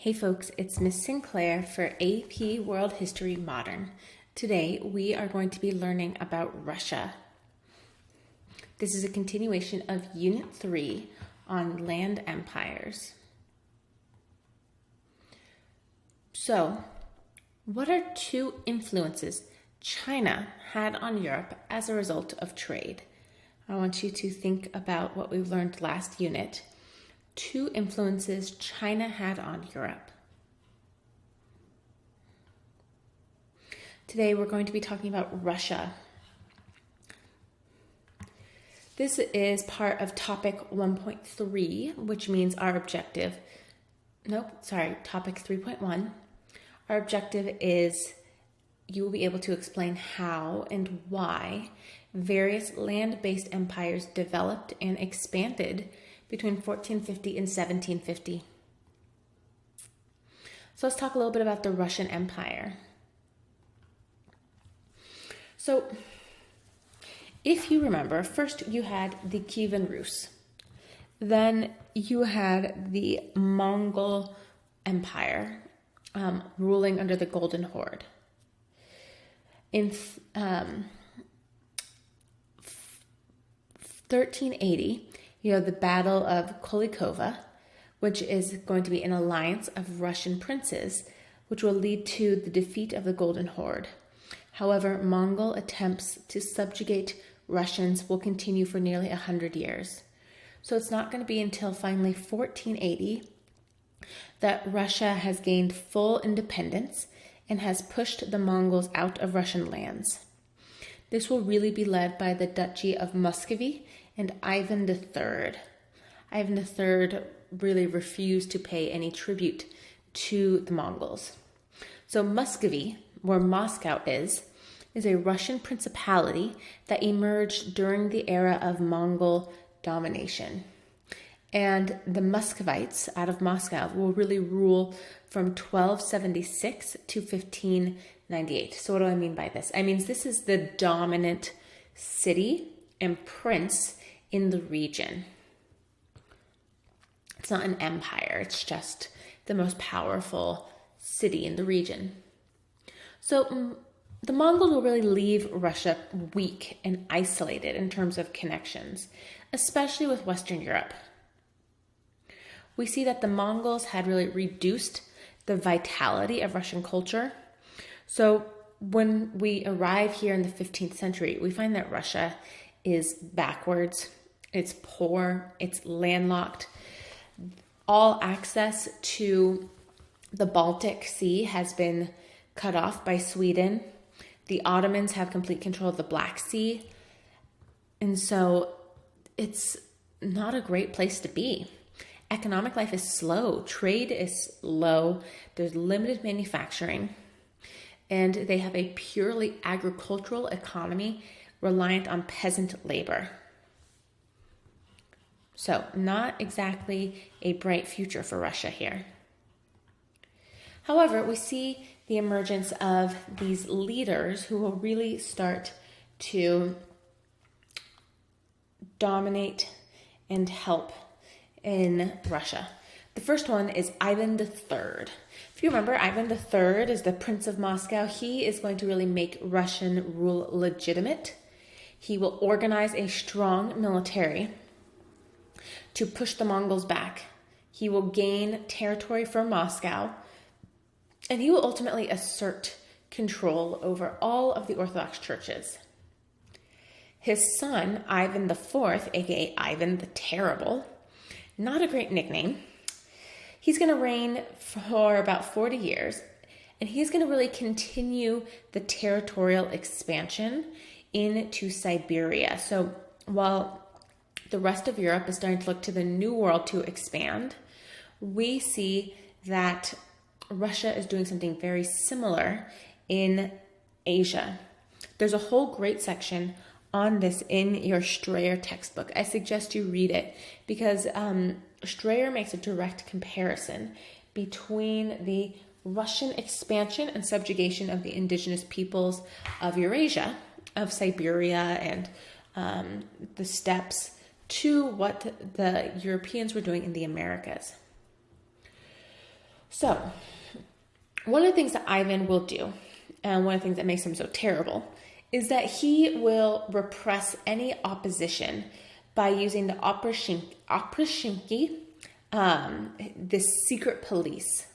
Hey folks, it's Miss Sinclair for AP World History Modern. Today we are going to be learning about Russia. This is a continuation of Unit 3 on land empires. So, what are two influences China had on Europe as a result of trade? I want you to think about what we learned last unit. Two influences China had on Europe. Today we're going to be talking about Russia. This is part of topic 1.3, which means topic 3.1. Our objective is you will be able to explain how and why various land-based empires developed and expanded between 1450 and 1750. So let's talk a little bit about the Russian Empire. So if you remember, first you had the Kievan Rus. Then you had the Mongol Empire ruling under the Golden Horde. In 1380, you have the Battle of Kolikova, which is going to be an alliance of Russian princes, which will lead to the defeat of the Golden Horde. However, Mongol attempts to subjugate Russians will continue for nearly 100 years. So it's not going to be until finally 1480 that Russia has gained full independence and has pushed the Mongols out of Russian lands. This will really be led by the Duchy of Muscovy and Ivan III. Ivan III really refused to pay any tribute to the Mongols. So Muscovy, where Moscow is a Russian principality that emerged during the era of Mongol domination. And the Muscovites out of Moscow will really rule from 1276 to 1598. So what do I mean by this? I mean, this is the dominant city and prince in the region. It's not an empire, it's just the most powerful city in the region. So the Mongols will really leave Russia weak and isolated in terms of connections, especially with Western Europe. We see that the Mongols had really reduced the vitality of Russian culture. So when we arrive here in the 15th century, we find that Russia is backwards, it's poor, it's landlocked. All access to the Baltic Sea has been cut off by Sweden. The Ottomans have complete control of the Black Sea. And so it's not a great place to be. Economic life is slow. Trade is low. There's limited manufacturing. And they have a purely agricultural economy reliant on peasant labor. So not exactly a bright future for Russia here. However, we see the emergence of these leaders who will really start to dominate and help in Russia. The first one is Ivan III. If you remember, Ivan III is the Prince of Moscow. He is going to really make Russian rule legitimate. He will organize a strong military to push the Mongols back. He will gain territory from Moscow, and he will ultimately assert control over all of the Orthodox churches. His son, Ivan IV, aka Ivan the Terrible, not a great nickname, he's going to reign for about 40 years, and he's going to really continue the territorial expansion into Siberia. So while the rest of Europe is starting to look to the New World to expand, we see that Russia is doing something very similar in Asia. There's a whole great section on this in your Strayer textbook. I suggest you read it because Strayer makes a direct comparison between the Russian expansion and subjugation of the indigenous peoples of Eurasia, of Siberia and the steppes, to what the Europeans were doing in the Americas. So, one of the things that Ivan will do, and one of the things that makes him so terrible, is that he will repress any opposition by using the oprishchiniki, this secret police.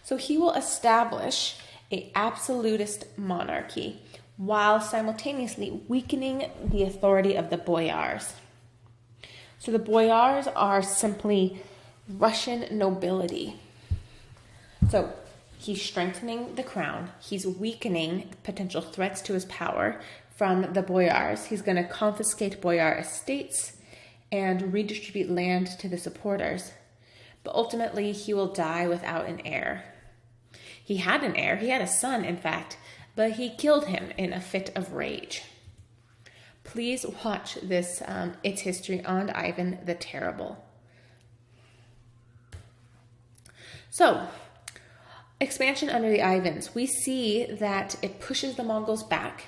So he will establish an absolutist monarchy while simultaneously weakening the authority of the boyars. So the boyars are simply Russian nobility. So he's strengthening the crown. He's weakening potential threats to his power from the boyars. He's going to confiscate boyar estates and redistribute land to the supporters. But ultimately, he will die without an heir. He had an heir. He had a son, in fact, but he killed him in a fit of rage. Please watch this It's History on Ivan the Terrible. So, expansion under the Ivans. We see that it pushes the Mongols back.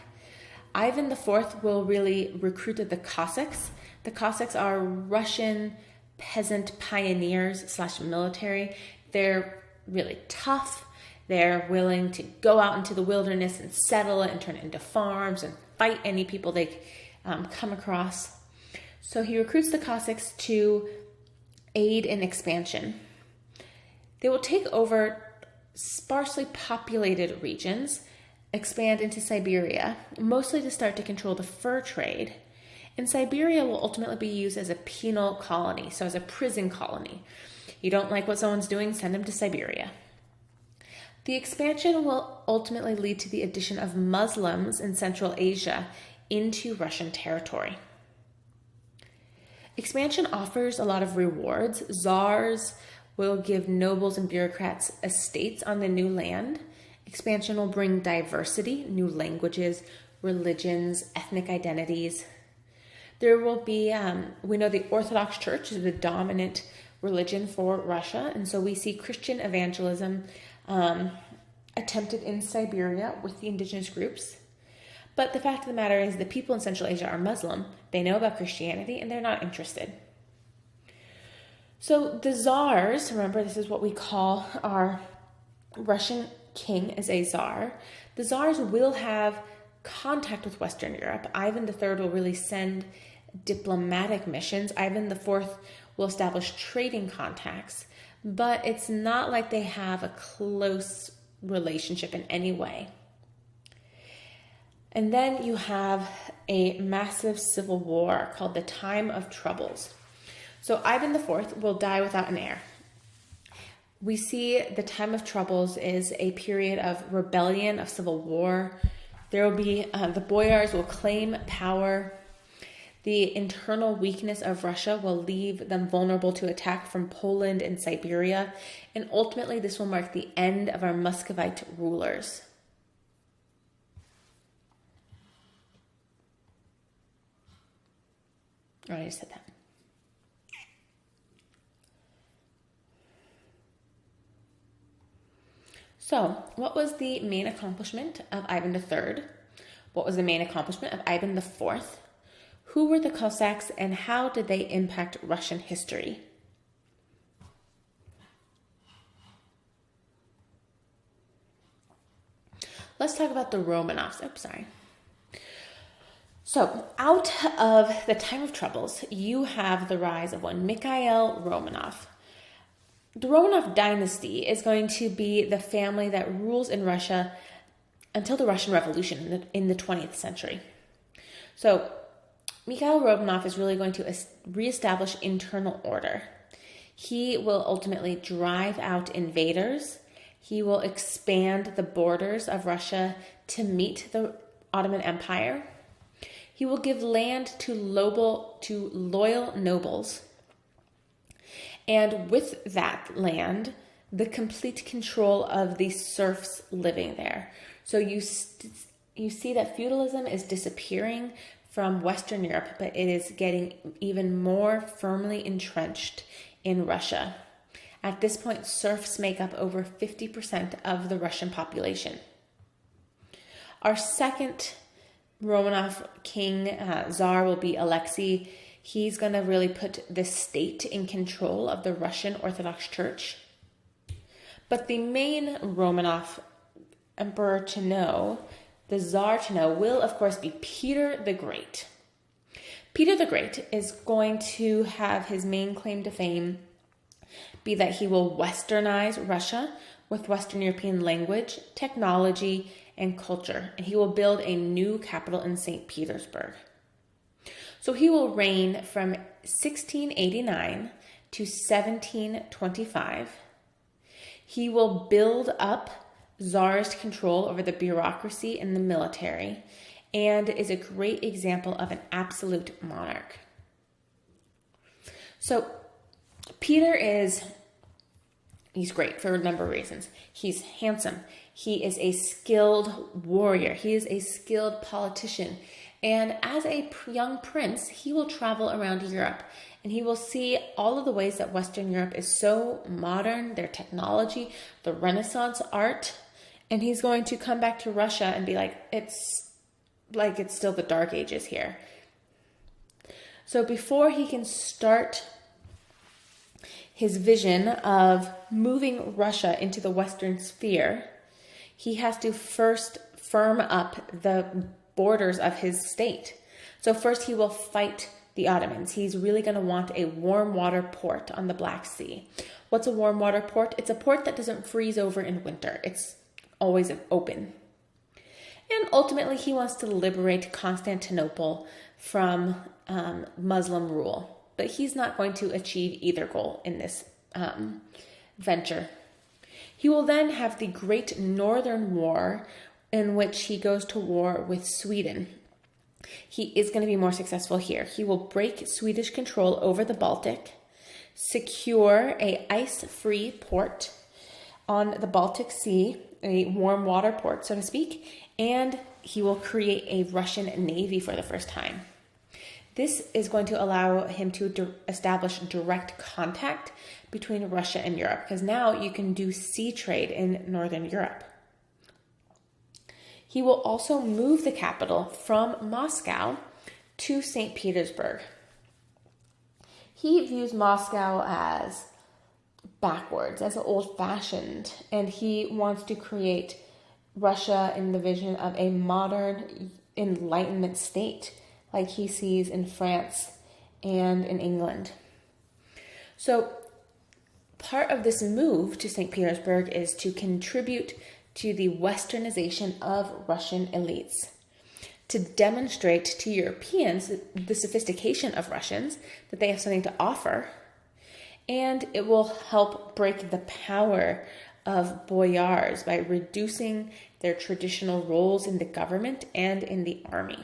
Ivan IV will really recruit the Cossacks. The Cossacks are Russian peasant pioneers / military. They're really tough. They're willing to go out into the wilderness and settle it and turn it into farms and fight any people they come across. So he recruits the Cossacks to aid in expansion. They will take over sparsely populated regions, expand into Siberia, mostly to start to control the fur trade. And Siberia will ultimately be used as a penal colony, so as a prison colony. You don't like what someone's doing, send them to Siberia. The expansion will ultimately lead to the addition of Muslims in Central Asia into Russian territory. Expansion offers a lot of rewards. Czars will give nobles and bureaucrats estates on the new land. Expansion will bring diversity, new languages, religions, ethnic identities. There will be, we know the Orthodox Church is the dominant religion for Russia, and so we see Christian evangelism attempted in Siberia with the indigenous groups. But the fact of the matter is the people in Central Asia are Muslim. They know about Christianity, and they're not interested. So the czars, remember this is what we call our Russian king as a czar. The czars will have contact with Western Europe. Ivan III will really send diplomatic missions. Ivan IV will establish trading contacts, but it's not like they have a close relationship in any way. And then you have a massive civil war called the Time of Troubles. So Ivan IV will die without an heir. We see the Time of Troubles is a period of rebellion, of civil war. There will be, the boyars will claim power. The internal weakness of Russia will leave them vulnerable to attack from Poland and Siberia. And ultimately, this will mark the end of our Muscovite rulers. I already said that. So, what was the main accomplishment of Ivan III? What was the main accomplishment of Ivan IV? Who were the Cossacks and how did they impact Russian history? Let's talk about the Romanovs. So, out of the Time of Troubles, you have the rise of one Mikhail Romanov. The Romanov dynasty is going to be the family that rules in Russia until the Russian Revolution in the 20th century. So, Mikhail Romanov is really going to reestablish internal order. He will ultimately drive out invaders. He will expand the borders of Russia to meet the Ottoman Empire. He will give land to loyal nobles. And with that land, the complete control of the serfs living there. So you see that feudalism is disappearing from Western Europe, but it is getting even more firmly entrenched in Russia. At this point, serfs make up over 50% of the Russian population. Our second Romanov king, czar, will be Alexei. He's going to really put the state in control of the Russian Orthodox Church. But the main Romanov emperor to know, the Tsar to know, will of course be Peter the Great. Peter the Great is going to have his main claim to fame be that he will westernize Russia with Western European language, technology, and culture, and he will build a new capital in St. Petersburg. So he will reign from 1689 to 1725. He will build up Tsarist control over the bureaucracy and the military, and is a great example of an absolute monarch. So Peter he's great for a number of reasons. He's handsome. He is a skilled warrior. He is a skilled politician. And as a young prince, he will travel around Europe and he will see all of the ways that Western Europe is so modern, their technology, the Renaissance art. And he's going to come back to Russia and be like it's still the Dark Ages here. So before he can start his vision of moving Russia into the Western sphere, he has to first firm up the borders of his state. So first he will fight the Ottomans. He's really going to want a warm water port on the Black Sea. What's a warm water port? It's a port that doesn't freeze over in winter. It's always open. And ultimately he wants to liberate Constantinople from Muslim rule. But he's not going to achieve either goal in this venture. He will then have the Great Northern War, in which he goes to war with Sweden. He is going to be more successful here. He will break Swedish control over the Baltic, secure a ice-free port on the Baltic Sea, a warm water port, so to speak, and he will create a Russian navy for the first time. This is going to allow him to establish direct contact between Russia and Europe, because now you can do sea trade in Northern Europe. He will also move the capital from Moscow to St. Petersburg. He views Moscow as backwards, as old-fashioned, and he wants to create Russia in the vision of a modern Enlightenment state, like he sees in France and in England. So part of this move to St. Petersburg is to contribute to the westernization of Russian elites, to demonstrate to Europeans the sophistication of Russians, that they have something to offer, and it will help break the power of boyars by reducing their traditional roles in the government and in the army.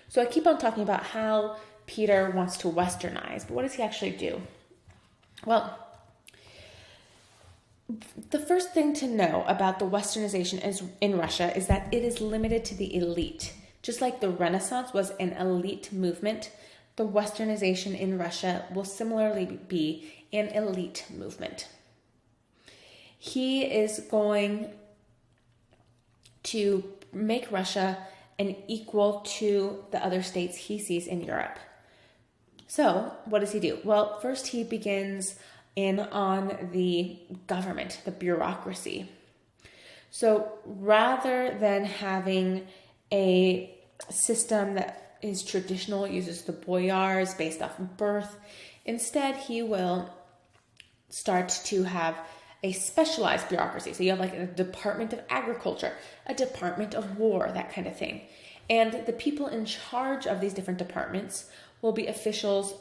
So I keep on talking about how Peter wants to westernize, but what does he actually do? Well, the first thing to know about the westernization in Russia is that it is limited to the elite. Just like the Renaissance was an elite movement, the westernization in Russia will similarly be an elite movement. He is going to make Russia an equal to the other states he sees in Europe. So what does he do? Well, first he begins in on the government, the bureaucracy. So rather than having a system that is traditional, uses the boyars based off of birth, instead he will start to have a specialized bureaucracy. So you have like a Department of Agriculture, a Department of War, that kind of thing. And the people in charge of these different departments will be officials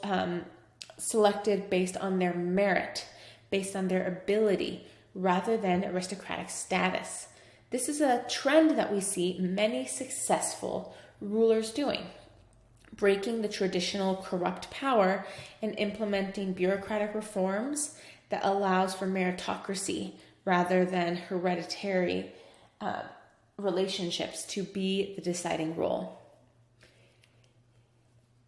selected based on their merit, based on their ability, rather than aristocratic status. This is a trend that we see many successful rulers doing, breaking the traditional corrupt power and implementing bureaucratic reforms that allows for meritocracy rather than hereditary relationships to be the deciding role.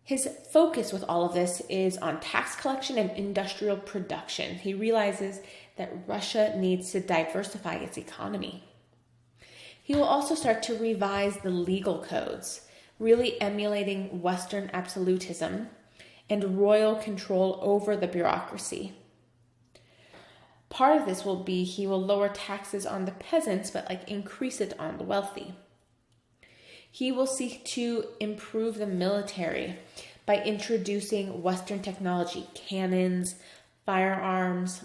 His focus with all of this is on tax collection and industrial production. He realizes that Russia needs to diversify its economy. He will also start to revise the legal codes, really emulating Western absolutism and royal control over the bureaucracy. part of this will be he will lower taxes on the peasants, but like increase it on the wealthy. He will seek to improve the military by introducing Western technology, cannons, firearms.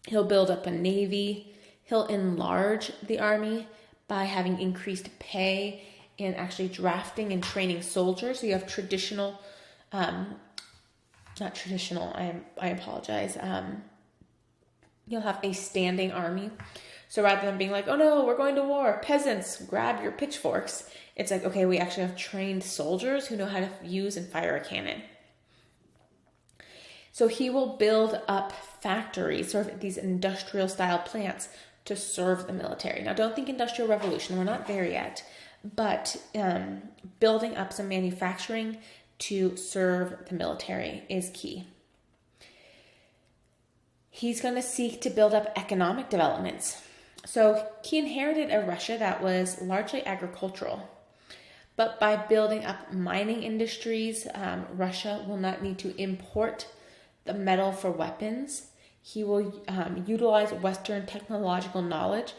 He'll build up a navy. He'll enlarge the army by having increased pay and actually drafting and training soldiers. So you have traditional, not traditional, I apologize. You'll have a standing army. So rather than being like, oh no, we're going to war, peasants, grab your pitchforks. It's like, okay, we actually have trained soldiers who know how to use and fire a cannon. So he will build up factories, sort of these industrial style plants to serve the military. Now, don't think industrial revolution. We're not there yet. But building up some manufacturing to serve the military is key. He's going to seek to build up economic developments. So he inherited a Russia that was largely agricultural. But by building up mining industries, Russia will not need to import the metal for weapons. He will utilize Western technological knowledge,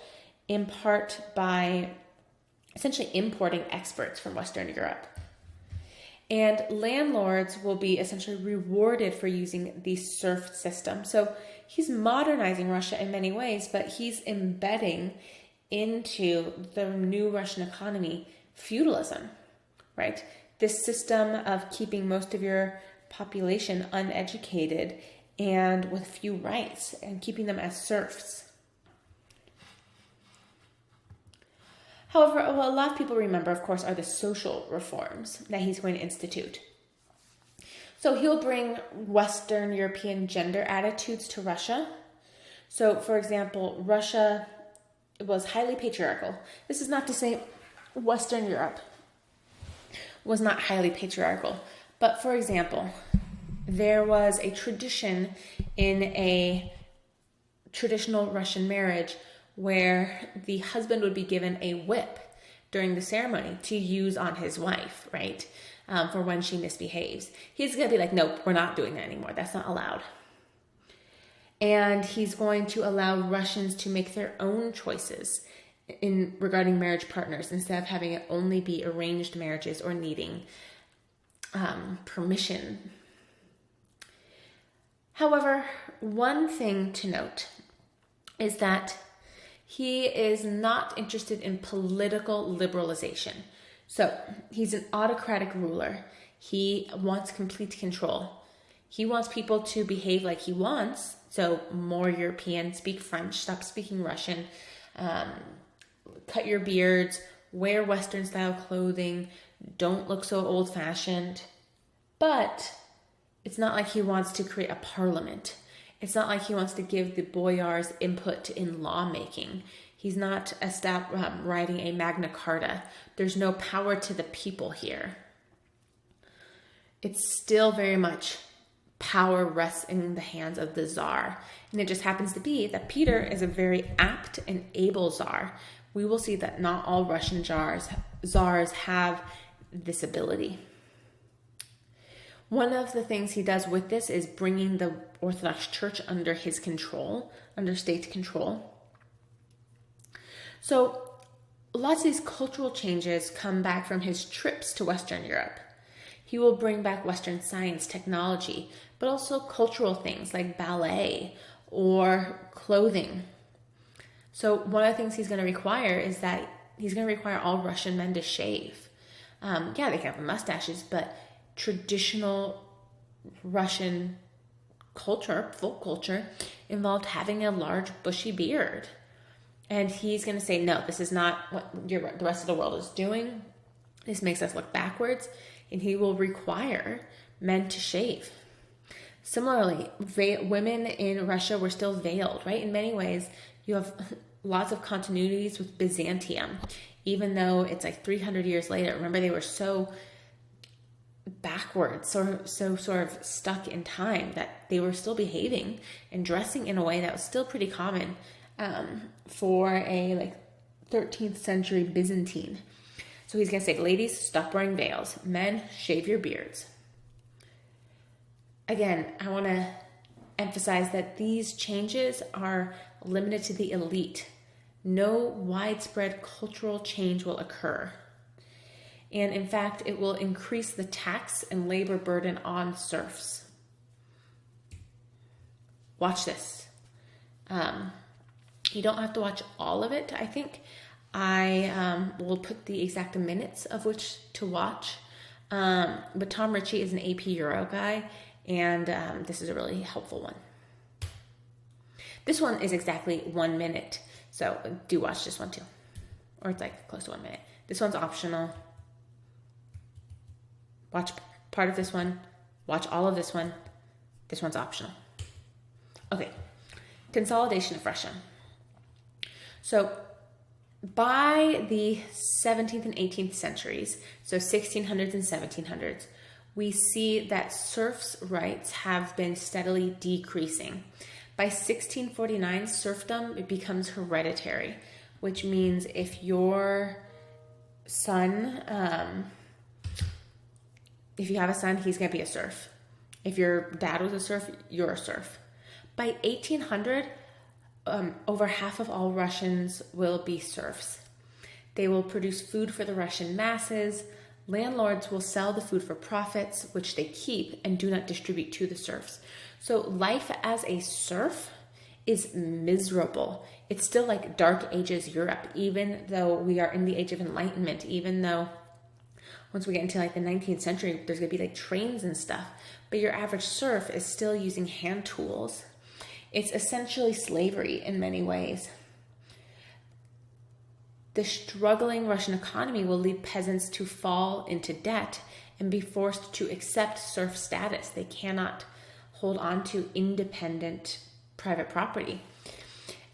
in part by essentially importing experts from Western Europe. And landlords will be essentially rewarded for using the serf system. So he's modernizing Russia in many ways, but he's embedding into the new Russian economy feudalism, right? This system of keeping most of your population uneducated and with few rights and keeping them as serfs. However, what a lot of people remember, of course, are the social reforms that he's going to institute. So he'll bring Western European gender attitudes to Russia. So, for example, Russia was highly patriarchal. This is not to say Western Europe was not highly patriarchal. But, for example, there was a tradition in a traditional Russian marriage where the husband would be given a whip during the ceremony to use on his wife, right? For when she misbehaves. He's going to be like, nope, we're not doing that anymore. That's not allowed. And he's going to allow Russians to make their own choices regarding marriage partners instead of having it only be arranged marriages or needing permission. However, one thing to note is that he is not interested in political liberalization. So he's an autocratic ruler. He wants complete control. He wants people to behave like he wants. So more European, speak French, stop speaking Russian, cut your beards, wear Western style clothing, don't look so old fashioned. But it's not like he wants to create a parliament. It's not like he wants to give the boyars input in lawmaking. He's not writing a Magna Carta. There's no power to the people here. It's still very much power rests in the hands of the Tsar. And it just happens to be that Peter is a very apt and able Tsar. We will see that not all Russian Tsars have this ability. One of the things he does with this is bringing the Orthodox Church under his control, under state control. So lots of these cultural changes come back from his trips to Western Europe. He will bring back Western science, technology, but also cultural things like ballet or clothing. So one of the things he's going to require is that he's going to require all Russian men to shave. They can have mustaches, but traditional Russian culture, folk culture, involved having a large bushy beard. And he's going to say, no, this is not what the rest of the world is doing. This makes us look backwards. And he will require men to shave. Similarly, women in Russia were still veiled, right? In many ways, you have lots of continuities with Byzantium, even though it's like 300 years later. Remember, they were so backwards, so sort of stuck in time that they were still behaving and dressing in a way that was still pretty common for a 13th century Byzantine. So he's going to say, ladies, stop wearing veils. Men, shave your beards. Again, I want to emphasize that these changes are limited to the elite. No widespread cultural change will occur. And in fact, it will increase the tax and labor burden on serfs. Watch this. You don't have to watch all of it, I think. I will put the exact minutes of which to watch. But Tom Ritchie is an AP Euro guy, and this is a really helpful one. This one is exactly 1 minute, so do watch this one too. Or it's like close to 1 minute. This one's optional. Watch part of this one. Watch all of this one. This one's optional. Okay, consolidation of Russia. So by the 17th and 18th centuries, so 1600s and 1700s, we see that serfs' rights have been steadily decreasing. By 1649, serfdom, it becomes hereditary, which means if your son, if you have a son, he's going to be a serf. If your dad was a serf, you're a serf. By 1800, over half of all Russians will be serfs. They will produce food for the Russian masses. Landlords will sell the food for profits, which they keep and do not distribute to the serfs. So life as a serf is miserable. It's still like Dark Ages Europe, even though we are in the Age of Enlightenment, even though once we get into like the 19th century, there's going to be like trains and stuff. But your average serf is still using hand tools. It's essentially slavery in many ways. The struggling Russian economy will lead peasants to fall into debt and be forced to accept serf status. They cannot hold on to independent private property.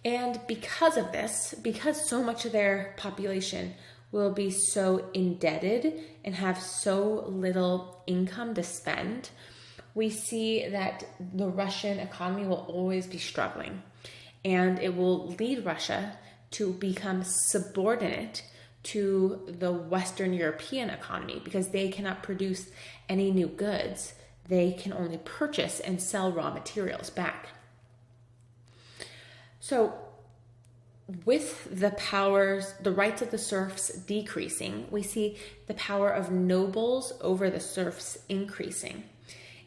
And because of this, because so much of their population will be so indebted and have so little income to spend, we see that the Russian economy will always be struggling, and it will lead Russia to become subordinate to the Western European economy because they cannot produce any new goods. They can only purchase and sell raw materials back. So with the rights of the serfs decreasing, we see the power of nobles over the serfs increasing.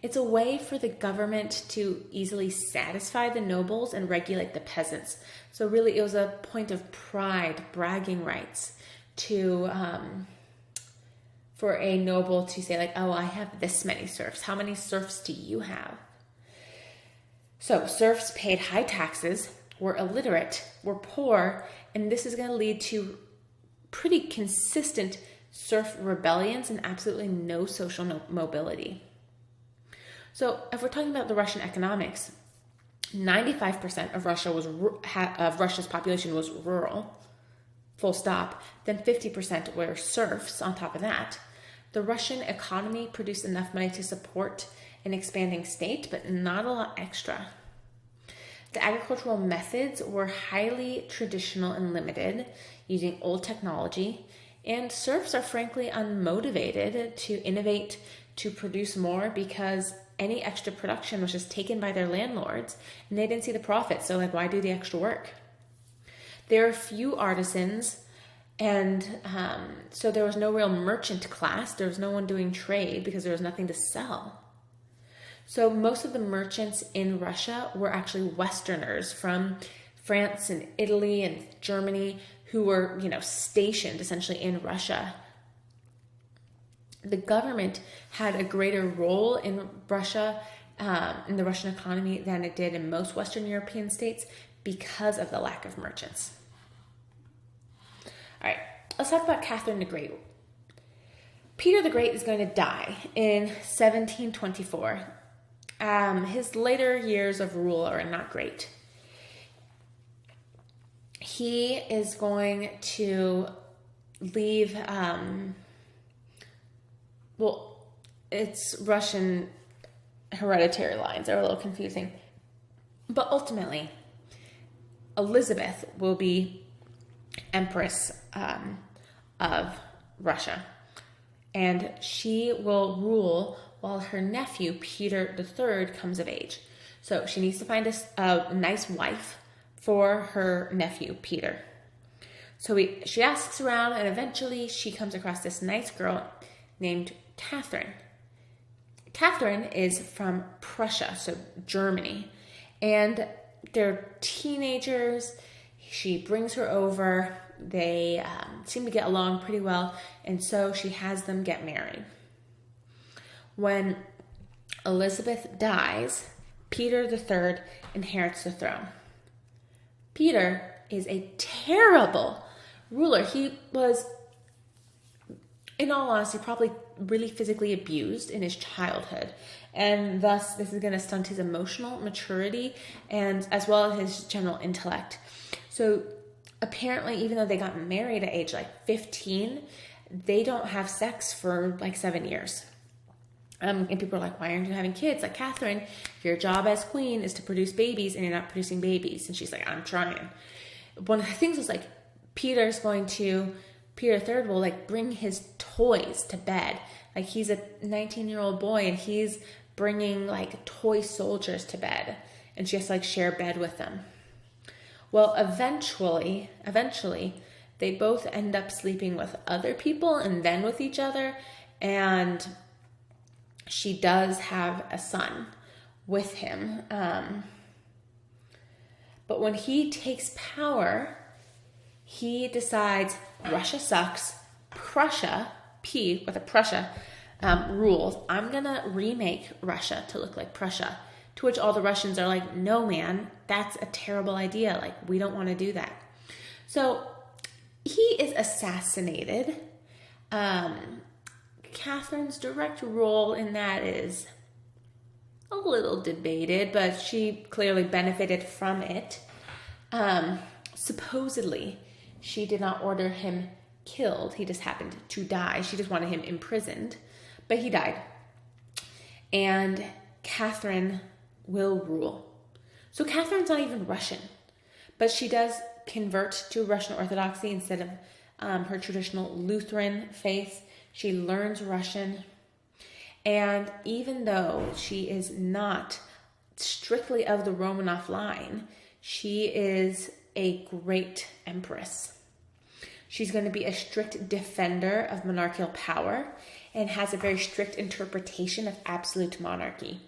It's a way for the government to easily satisfy the nobles and regulate the peasants. So really it was a point of pride, bragging rights to for a noble to say like, oh, I have this many serfs. How many serfs do you have? So serfs paid high taxes, were illiterate, were poor, and this is going to lead to pretty consistent serf rebellions and absolutely no social mobility. So if we're talking about the Russian economics, 95% of Russia's population was rural, full stop. Then 50% were serfs on top of that. The Russian economy produced enough money to support an expanding state, but not a lot extra. The agricultural methods were highly traditional and limited, using old technology, and serfs are frankly unmotivated to innovate, to produce more, because any extra production was just taken by their landlords and they didn't see the profit. So like, why do the extra work? There are few artisans, and so there was no real merchant class. There was no one doing trade because there was nothing to sell. So most of the merchants in Russia were actually Westerners from France and Italy and Germany who were, stationed essentially in Russia. The government had a greater role in Russia, in the Russian economy, than it did in most Western European states because of the lack of merchants. All right, let's talk about Catherine the Great. Peter the Great is going to die in 1724. His later years of rule are not great. He is going to leave, it's Russian hereditary lines are a little confusing. But ultimately, Elizabeth will be Empress of Russia. And she will rule while her nephew, Peter III, comes of age. So she needs to find a nice wife for her nephew, Peter. So she asks around, and eventually she comes across this nice girl named Catherine. Catherine is from Prussia, so Germany, and they're teenagers. She brings her over. They seem to get along pretty well, and so she has them get married. When Elizabeth dies, Peter III inherits the throne. Peter is a terrible ruler. He was, in all honesty, probably really physically abused in his childhood, and thus this is going to stunt his emotional maturity and as well as his general intellect. So apparently, even though they got married at age like 15, they don't have sex for like 7 years. And people are like, why aren't you having kids? Like, Catherine, your job as queen is to produce babies, and you're not producing babies. And she's like, I'm trying. One of the things was like, Peter III will like bring his toys to bed. Like, he's a 19-year-old boy, and he's bringing like toy soldiers to bed, and she has to like share bed with them. Well, eventually, they both end up sleeping with other people and then with each other, and she does have a son with him. But when he takes power, he decides Russia sucks, Prussia, rules. I'm going to remake Russia to look like Prussia. To which all the Russians are like, no, man, that's a terrible idea. Like, we don't want to do that. So he is assassinated. Catherine's direct role in that is a little debated, but she clearly benefited from it. Supposedly, she did not order him killed. He just happened to die. She just wanted him imprisoned, but he died. And Catherine will rule. So Catherine's not even Russian, but she does convert to Russian Orthodoxy instead of her traditional Lutheran faith. She learns Russian, and even though she is not strictly of the Romanov line, she is a great empress. She's going to be a strict defender of monarchical power and has a very strict interpretation of absolute monarchy.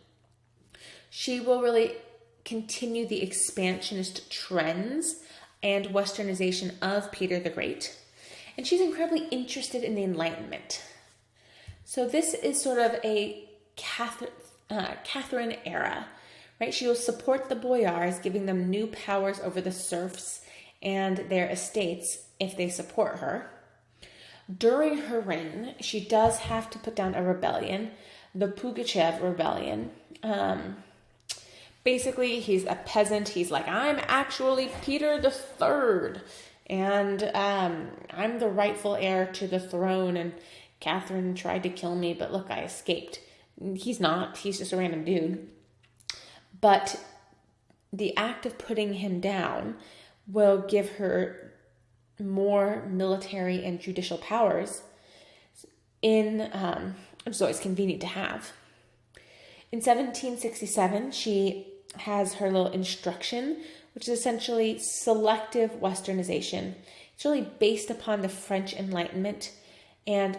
She will really continue the expansionist trends and westernization of Peter the Great. And she's incredibly interested in the Enlightenment. So this is sort of a Catherine era, right? She will support the boyars, giving them new powers over the serfs and their estates if they support her. During her reign, she does have to put down a rebellion, the Pugachev rebellion. Basically, he's a peasant. He's like, I'm actually Peter the Third, and I'm the rightful heir to the throne, and Catherine tried to kill me, but look, I escaped. He's not. He's just a random dude. But the act of putting him down will give her more military and judicial powers it's always convenient to have. In 1767, she has her little instruction, which is essentially selective westernization. It's really based upon the French Enlightenment, and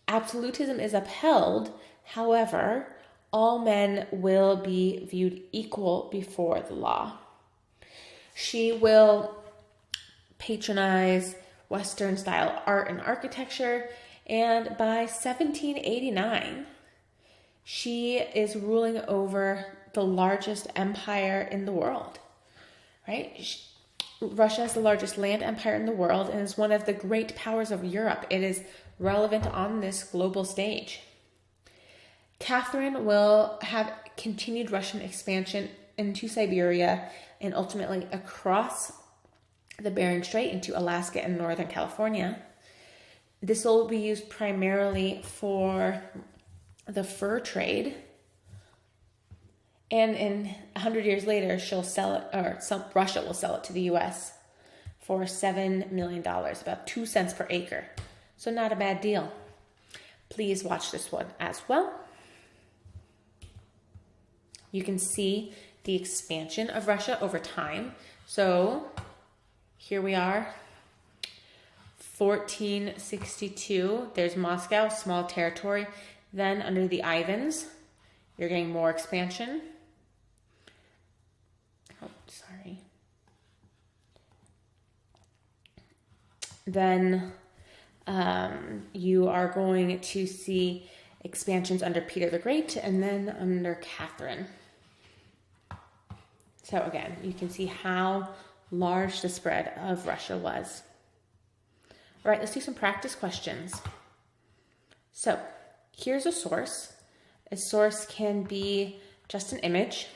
absolutism is upheld. However, all men will be viewed equal before the law. She will patronize Western-style art and architecture, and by 1789, she is ruling over the largest empire in the world, right? Russia is the largest land empire in the world and is one of the great powers of Europe. It is relevant on this global stage. Catherine will have continued Russian expansion into Siberia and ultimately across the Bering Strait into Alaska and Northern California. This will be used primarily for the fur trade. And in 100 years later, she'll sell it, or Russia will sell it to the U.S. for $7 million, about 2 cents per acre. So not a bad deal. Please watch this one as well. You can see the expansion of Russia over time. So here we are, 1462. There's Moscow, small territory. Then under the Ivans, you're getting more expansion. Oh, sorry. Then you are going to see expansions under Peter the Great and then under Catherine. So again, you can see how large the spread of Russia was. All right, let's do some practice questions. So here's a source. A source can be just an image.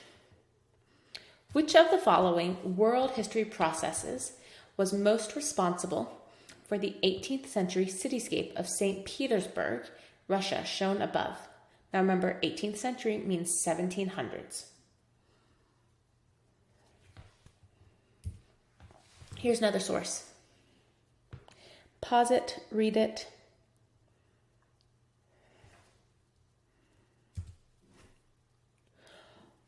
Which of the following world history processes was most responsible for the 18th century cityscape of St. Petersburg, Russia, shown above? Now remember, 18th century means 1700s. Here's another source. Pause it, read it.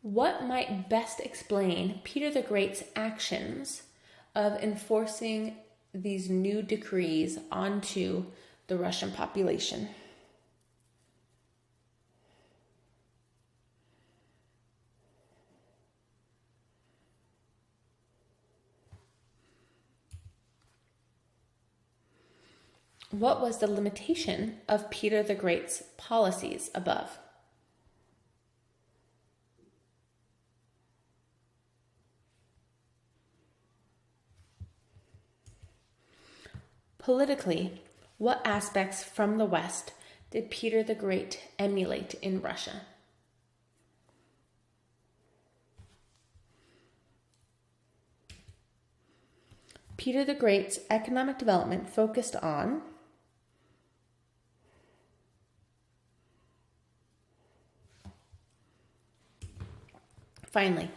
What might best explain Peter the Great's actions of enforcing these new decrees onto the Russian population? What was the limitation of Peter the Great's policies above? Politically, what aspects from the West did Peter the Great emulate in Russia? Peter the Great's economic development focused on finally,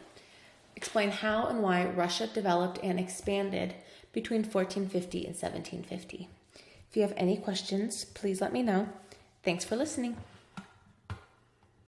explain how and why Russia developed and expanded between 1450 and 1750. If you have any questions, please let me know. Thanks for listening.